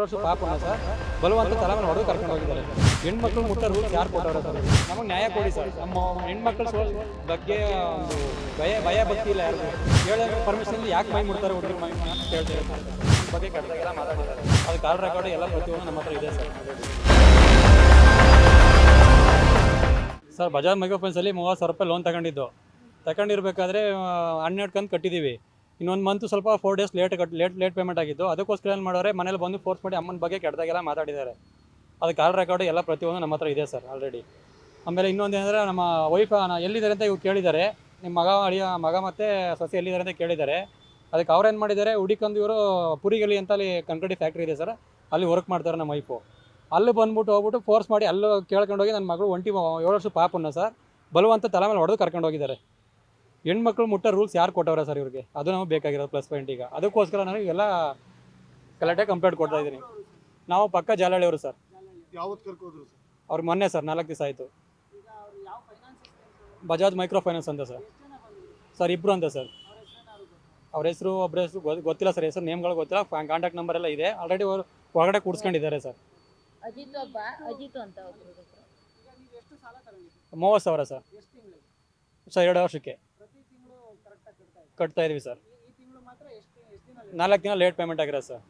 ವರ್ಷ ಪಾಪನ ಸರ್ ಬಲವಂತ ತಲೆ ಮೇಲೆ ಹೊಡೆದು ಕರ್ಕೊಂಡು ಹೋಗಿದ್ದಾರೆ. ಹೆಣ್ಮಕ್ಳು ಮುಟ್ಟ ರೂಲ್ಸ್ ಯಾರು ಕೊಟ್ಟವ್ರೆ ಸರ್? ನಮಗೆ ನ್ಯಾಯ ಕೊಡಿ ಸರ್. ನಮ್ಮ ಹೆಣ್ಮಕ್ಳ ಬಗ್ಗೆ ಒಂದು ಭಯ ಭಕ್ತಿ ಇಲ್ಲ ಯಾರಿಗೂ. ಹೇಳೋ ಪರ್ಮಿಷನ್ ಯಾಕೆ ಮೈ ಮುಡ್ತಾರೆ ಹುಡುಗರು ಮೈ ಅಂತ ಕೇಳ್ತಾರೆ ಸರ್. ಅದ್ರ ಬಗ್ಗೆ ಕೆಟ್ಟದಾಗೆಲ್ಲ ಮಾತಾಡಿದ್ದಾರೆ. ಅದು ಕಾಲ್ ರೆಕಾರ್ಡು ಎಲ್ಲ ಪ್ರತಿಯೊಂದು ನಮ್ಮ ಹತ್ರ ಇದೆ ಸರ್. ಸರ್ ಬಜಾಜ್ ಮೈಕ್ರೋ ಫೈನಾನ್ಸಲ್ಲಿ 30,000 ರೂಪಾಯಿ ಲೋನ್ ತಗೊಂಡಿರಬೇಕಾದ್ರೆ 12 ಕಂತು ಕಟ್ಟಿದ್ದೀವಿ. ಇನ್ನೊಂದು ಮಂತ್ ಸ್ವಲ್ಪ 4 ಡೇಸ್ ಲೇಟ್ ಪೇಮೆಂಟ್ ಆಗಿತ್ತು. ಅದಕ್ಕೋಸ್ಕರ ಏನು ಮಾಡೋರೆ, ಮನೇಲಿ ಬಂದು ಫೋರ್ಸ್ ಮಾಡಿ ಅಮ್ಮನ ಬಗ್ಗೆ ಕೆಟ್ಟದಾಗೆಲ್ಲ ಮಾತಾಡಿದ್ದಾರೆ. ಅದು ಕಾಲ್ ರೆಕಾರ್ಡು ಎಲ್ಲ ಪ್ರತಿಯೊಂದು ನಮ್ಮ ಹತ್ರ ಇದೆ ಸರ್ ಆಲ್ರೆಡಿ. ಆಮೇಲೆ ಇನ್ನೊಂದೇನೆಂದರೆ, ನಮ್ಮ ವೈಫ್ ಎಲ್ಲಿದ್ದಾರೆ ಅಂತ ಇವ್ರು ಕೇಳಿದ್ದಾರೆ. ನಿಮ್ಮ ಮಗ ಮತ್ತು ಸೊಸೆ ಎಲ್ಲಿದ್ದಾರೆ ಅಂತ ಕೇಳಿದ್ದಾರೆ. ಅದಕ್ಕೆ ಅವ್ರೇನು ಮಾಡಿದ್ದಾರೆ, ಹುಡುಕಂದು ಇವರು ಪುರಿಗಲಿ ಅಂತ ಅಲ್ಲಿ ಕಂಕಡಿ ಫ್ಯಾಕ್ಟ್ರಿ ಇದೆ ಸರ್, ಅಲ್ಲಿ ವರ್ಕ್ ಮಾಡ್ತಾರೆ ನಮ್ಮ ವೈಫು. ಅಲ್ಲಿ ಹೋಗ್ಬಿಟ್ಟು ಫೋರ್ಸ್ ಮಾಡಿ ಅಲ್ಲೂ ಕೇಳ್ಕೊಂಡೋಗಿ ನನ್ನ ಮಗಳು 7 ವರ್ಷ ಪಾಪನ್ನ ಸರ್ ಬಲವಂತ ತಲೆ ಮೇಲೆ ಹೊಡೆದು ಕರ್ಕೊಂಡು ಹೋಗಿದ್ದಾರೆ. ಹೆಣ್ಮಕ್ಳು ಮುಟ್ಟ ರೂಲ್ಸ್ ಯಾರು ಕೊಟ್ಟವ್ರೆ ಸರ್ ಇವ್ರಿಗೆ? ಅದು ನಮಗೆ ಬೇಕಾಗಿರೋದು ಪ್ಲಸ್ ಪಾಯಿಂಟ್. ಈಗ ಅದಕ್ಕೋಸ್ಕರ ನಾನು ಇವೆಲ್ಲ ಕಲೆಕ್ಟಾಗಿ ಕಂಪ್ಲೇಂಟ್ ಕೊಡ್ತಾ ಇದ್ದೀನಿ. ನಾವು ಪಕ್ಕ ಜಾಲಹಳ್ಳಿಯವರು ಸರ್. ಅವ್ರಿಗೆ ಮೊನ್ನೆ ಸರ್ 4 ದಿವಸ ಆಯಿತು. ಬಜಾಜ್ ಮೈಕ್ರೋ ಫೈನಾನ್ಸ್ ಅಂತ ಸರ್ ಇಬ್ಬರು ಅಂತ ಸರ್. ಅವ್ರ ಹೆಸರು ಒಬ್ಬರ ಹೆಸರು ಗೊತ್ತಿಲ್ಲ ಸರ್, ಹೆಸರು ನೇಮ್ಗಳು ಗೊತ್ತಿಲ್ಲ. ಕಾಂಟ್ಯಾಕ್ಟ್ ನಂಬರ್ ಎಲ್ಲ ಇದೆ ಆಲ್ರೆಡಿ. ಅವರು ಹೊರಗಡೆ ಕೂಡಿಸ್ಕೊಂಡಿದ್ದಾರೆ ಸರ್. ಅಜಿತ್ ಅಂತ 30,000 ಸರ್. 2 ವರ್ಷಕ್ಕೆ ಕಟ್ತಾ ಇದೀವಿ ಸರ್. 4 ದಿನ ಲೇಟ್ ಪೇಮೆಂಟ್ ಆಗಿರೋದು ಸರ್.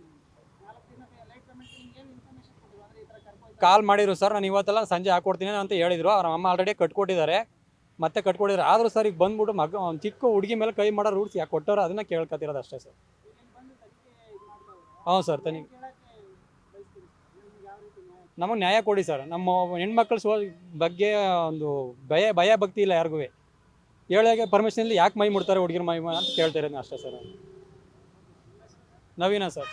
ಕಾಲ್ ಮಾಡಿದ್ರು ಸರ್, ನಾನು ಇವತ್ತೆಲ್ಲ ಸಂಜೆ ಹಾಕೊಡ್ತೀನಿ ಅಂತ ಹೇಳಿದ್ರು. ಅವ್ರ ಅಮ್ಮ ಆಲ್ರೆಡಿ ಕಟ್ಕೊಟ್ಟಿದ್ದಾರೆ, ಮತ್ತೆ ಕಟ್ಕೊಟ್ಟಿದ್ದಾರೆ. ಆದರೂ ಸರ್ ಈಗ ಬಂದ್ಬಿಟ್ಟು ಚಿಕ್ಕ ಹುಡುಗಿ ಮೇಲೆ ಕೈ ಮಾಡೋ ರೂಲ್ಸ್ ಯಾಕೆ ಕೊಟ್ಟವ್ರು ಅದನ್ನ ಕೇಳ್ಕೊತಿರೋದು ಅಷ್ಟೇ ಸರ್. ಹೌದು ಸರ್, ತನಿಖೆ ನಮಗೆ ನ್ಯಾಯ ಕೊಡಿ ಸರ್. ನಮ್ಮ ಹೆಣ್ಮಕ್ಳ ಬಗ್ಗೆ ಒಂದು ಭಯ ಭಕ್ತಿ ಇಲ್ಲ ಯಾರಿಗೂ. ಹೇಳೋಕೆ ಪರ್ಮಿಷನಲ್ಲಿ ಯಾಕೆ ಮೈ ಮುಡ್ತಾರೆ ಹುಡುಗಿರು ಮೈ ಅಂತ ಕೇಳ್ತಾ ಇರೋದು ಅಷ್ಟೇ ಸರ್. ನವೀನ ಸರ್.